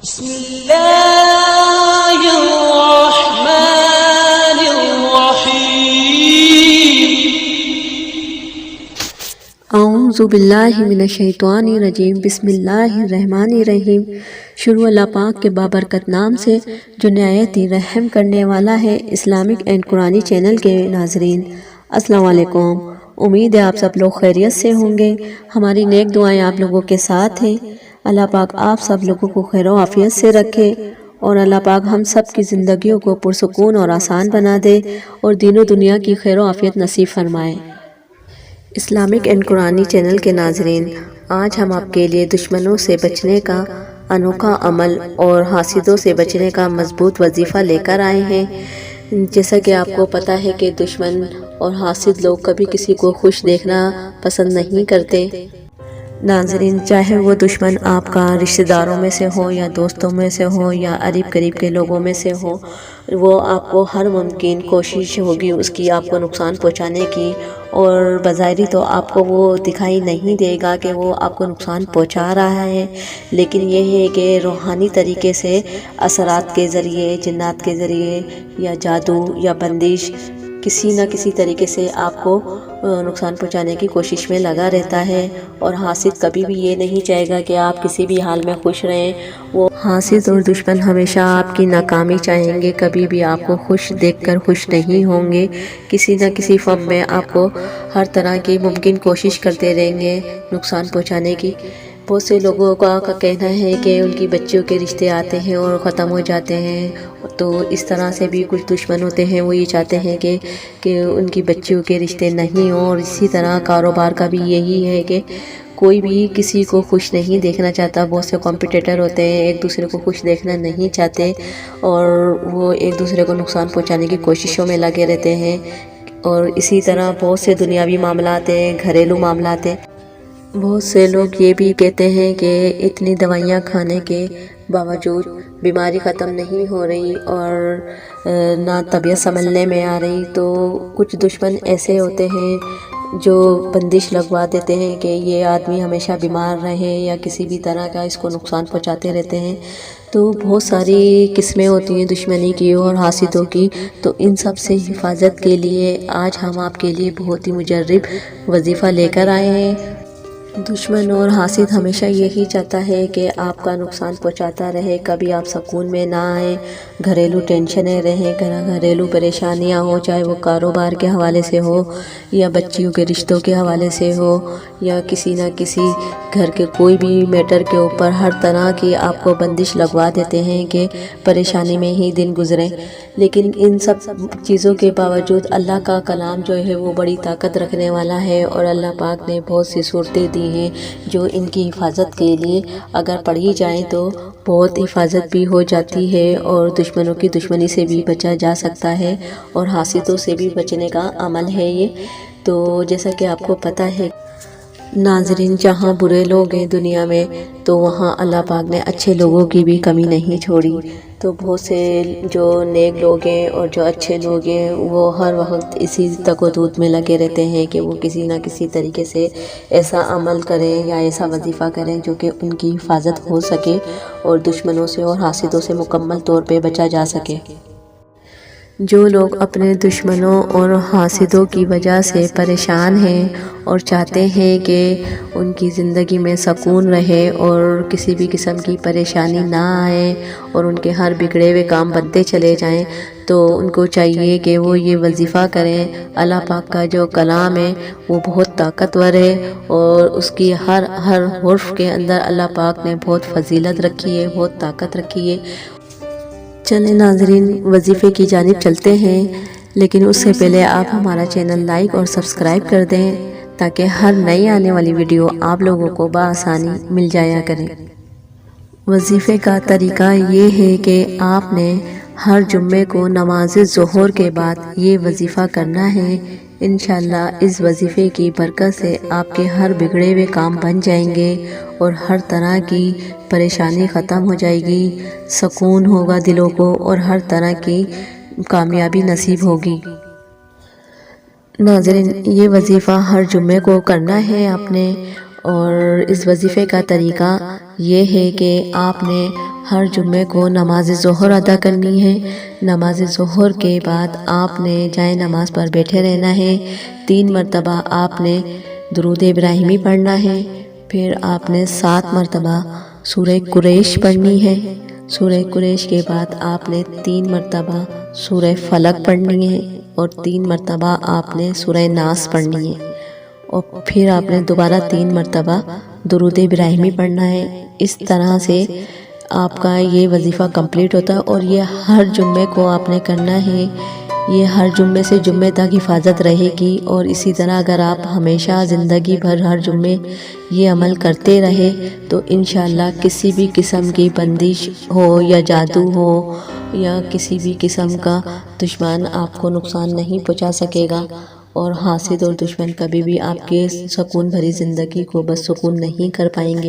بسم اللہ الرحمن الرحیم۔ اعوذ باللہ من الشیطان الرجیم۔ بسم اللہ الرحمن الرحیم۔ شروع اللہ پاک کے بابرکت نام سے جو نہایت ہی رحم کرنے والا ہے۔ اسلامک اینڈ قرآنی چینل کے ناظرین السلام علیکم۔ امید ہے آپ سب لوگ خیریت سے ہوں گے۔ ہماری نیک دعائیں آپ لوگوں کے ساتھ ہیں۔ اللہ پاک آپ سب لوگوں کو خیر و عافیت سے رکھے اور اللہ پاک ہم سب کی زندگیوں کو پرسکون اور آسان بنا دے اور دین و دنیا کی خیر و عافیت نصیب فرمائے۔ اسلامک اینڈ قرآنی چینل کے ناظرین، آج ہم آپ کے لیے دشمنوں سے بچنے کا انوکھا عمل اور حاسدوں سے بچنے کا مضبوط وظیفہ لے کر آئے ہیں۔ جیسا کہ آپ کو پتہ ہے کہ دشمن اور حاسد لوگ کبھی کسی کو خوش دیکھنا پسند نہیں کرتے۔ ناظرین، چاہے وہ دشمن آپ کا رشتہ داروں میں سے ہو یا دوستوں میں سے ہو یا قریب قریب کے لوگوں میں سے ہو، وہ آپ کو ہر ممکن کوشش ہوگی اس کی آپ کو نقصان پہنچانے کی، اور بظاہری تو آپ کو وہ دکھائی نہیں دے گا کہ وہ آپ کو نقصان پہنچا رہا ہے، لیکن یہ ہے کہ روحانی طریقے سے اثرات کے ذریعے، جنات کے ذریعے یا جادو یا بندش کسی نہ کسی طریقے سے آپ کو نقصان پہنچانے کی کوشش میں لگا رہتا ہے۔ اور حاسد کبھی بھی یہ نہیں چاہے گا کہ آپ کسی بھی حال میں خوش رہیں۔ وہ حاسد اور دشمن ہمیشہ آپ کی ناکامی چاہیں گے، کبھی بھی آپ کو خوش دیکھ کر خوش نہیں ہوں گے۔ کسی نہ کسی فارم میں آپ کو ہر طرح کی ممکن کوشش کرتے رہیں گے نقصان پہنچانے کی۔ بہت سے لوگوں کا کہنا ہے کہ ان کی بچیوں کے رشتے آتے ہیں اور ختم ہو جاتے ہیں، تو اس طرح سے بھی کچھ دشمن ہوتے ہیں، وہ یہ چاہتے ہیں کہ ان کی بچیوں کے رشتے نہیں ہوں۔ اور اسی طرح کاروبار کا بھی یہی ہے کہ کوئی بھی کسی کو خوش نہیں دیکھنا چاہتا۔ بہت سے کمپیٹیٹر ہوتے ہیں، ایک دوسرے کو خوش دیکھنا نہیں چاہتے اور وہ ایک دوسرے کو نقصان پہنچانے کی کوششوں میں لگے رہتے ہیں۔ اور اسی طرح بہت سے دنیاوی معاملات ہیں، گھریلو معاملات ہیں۔ بہت سے لوگ یہ بھی کہتے ہیں کہ اتنی دوائیاں کھانے کے باوجود بیماری ختم نہیں ہو رہی اور نہ طبیعت سنبھلنے میں آ رہی، تو کچھ دشمن ایسے ہوتے ہیں جو بندش لگوا دیتے ہیں کہ یہ آدمی ہمیشہ بیمار رہے یا کسی بھی طرح کا اس کو نقصان پہنچاتے رہتے ہیں۔ تو بہت ساری قسمیں ہوتی ہیں دشمنی کی اور حاسدوں کی، تو ان سب سے حفاظت کے لیے آج ہم آپ کے لیے بہت ہی مجرب وظیفہ لے کر آئے ہیں۔ دشمن اور حاسد ہمیشہ یہی چاہتا ہے کہ آپ کا نقصان پہنچاتا رہے، کبھی آپ سکون میں نہ آئیں، گھریلو ٹینشنیں رہیں، گھریلو پریشانیاں ہوں، چاہے وہ کاروبار کے حوالے سے ہو یا بچیوں کے رشتوں کے حوالے سے ہو یا کسی نہ کسی گھر کے کوئی بھی میٹر کے اوپر ہر طرح کی آپ کو بندش لگوا دیتے ہیں کہ پریشانی میں ہی دن گزریں۔ لیکن ان سب چیزوں کے باوجود اللہ کا کلام جو ہے وہ بڑی طاقت رکھنے والا ہے، اور اللہ پاک نے بہت سی صورتیں دی ہیں جو ان کی حفاظت کے لیے اگر پڑھی جائیں تو بہت حفاظت بھی ہو جاتی ہے، اور دشمنوں کی دشمنی سے بھی بچا جا سکتا ہے اور حاسدوں سے بھی بچنے کا عمل ہے یہ۔ تو جیسا کہ آپ کو پتہ ہے ناظرین، جہاں برے لوگ ہیں دنیا میں تو وہاں اللہ پاک نے اچھے لوگوں کی بھی کمی نہیں چھوڑی۔ تو بہت سے جو نیک لوگ ہیں اور جو اچھے لوگ ہیں وہ ہر وقت اسی تک و دود میں لگے رہتے ہیں کہ وہ کسی نہ کسی طریقے سے ایسا عمل کریں یا ایسا وظیفہ کریں جو کہ ان کی حفاظت ہو سکے اور دشمنوں سے اور حاسدوں سے مکمل طور پہ بچا جا سکے۔ جو لوگ اپنے دشمنوں اور حاسدوں کی وجہ سے پریشان ہیں اور چاہتے ہیں کہ ان کی زندگی میں سکون رہے اور کسی بھی قسم کی پریشانی نہ آئے اور ان کے ہر بگڑے ہوئے کام بنتے چلے جائیں، تو ان کو چاہیے کہ وہ یہ وظیفہ کریں۔ اللہ پاک کا جو کلام ہے وہ بہت طاقتور ہے اور اس کی ہر حرف کے اندر اللہ پاک نے بہت فضیلت رکھی ہے، بہت طاقت رکھی ہے۔ چلیں ناظرین، وظیفے کی جانب چلتے ہیں، لیکن اس سے پہلے آپ ہمارا چینل لائک اور سبسکرائب کر دیں تاکہ ہر نئی آنے والی ویڈیو آپ لوگوں کو بآسانی مل جایا کرے۔ وظیفے کا طریقہ یہ ہے کہ آپ نے ہر جمعے کو نماز ظہر کے بعد یہ وظیفہ کرنا ہے۔ انشاءاللہ اس وظیفے کی برکت سے آپ کے ہر بگڑے ہوئے کام بن جائیں گے اور ہر طرح کی پریشانی ختم ہو جائے گی، سکون ہوگا دلوں کو اور ہر طرح کی کامیابی نصیب ہوگی۔ ناظرین، یہ وظیفہ ہر جمعے کو کرنا ہے آپ نے، اور اس وظیفے کا طریقہ یہ ہے کہ آپ نے ہر جمعے کو نماز ظہر ادا کرنی ہے۔ نماز ظہر کے بعد آپ نے جائے نماز پر بیٹھے رہنا ہے۔ 3 مرتبہ آپ نے درود ابراہیمی پڑھنا ہے۔ پھر آپ نے 7 مرتبہ سورہ قریش پڑھنی ہے۔ سورہ قریش کے بعد آپ نے 3 مرتبہ سورہ فلق پڑھنی ہے اور 3 مرتبہ آپ نے سورہ ناس پڑھنی ہے، اور پھر آپ نے دوبارہ 3 مرتبہ درود ابراہیمی پڑھنا ہے۔ اس طرح سے آپ کا یہ وظیفہ کمپلیٹ ہوتا ہے، اور یہ ہر جمعے کو آپ نے کرنا ہے۔ یہ ہر جمعے سے جمعے تک حفاظت رہے گی، اور اسی طرح اگر آپ ہمیشہ زندگی بھر ہر جمعے یہ عمل کرتے رہے تو انشاءاللہ کسی بھی قسم کی بندش ہو یا جادو ہو یا کسی بھی قسم کا دشمن آپ کو نقصان نہیں پہنچا سکے گا، اور حاسد اور دشمن کبھی بھی آپ کے سکون بھری زندگی کو بس سکون نہیں کر پائیں گے۔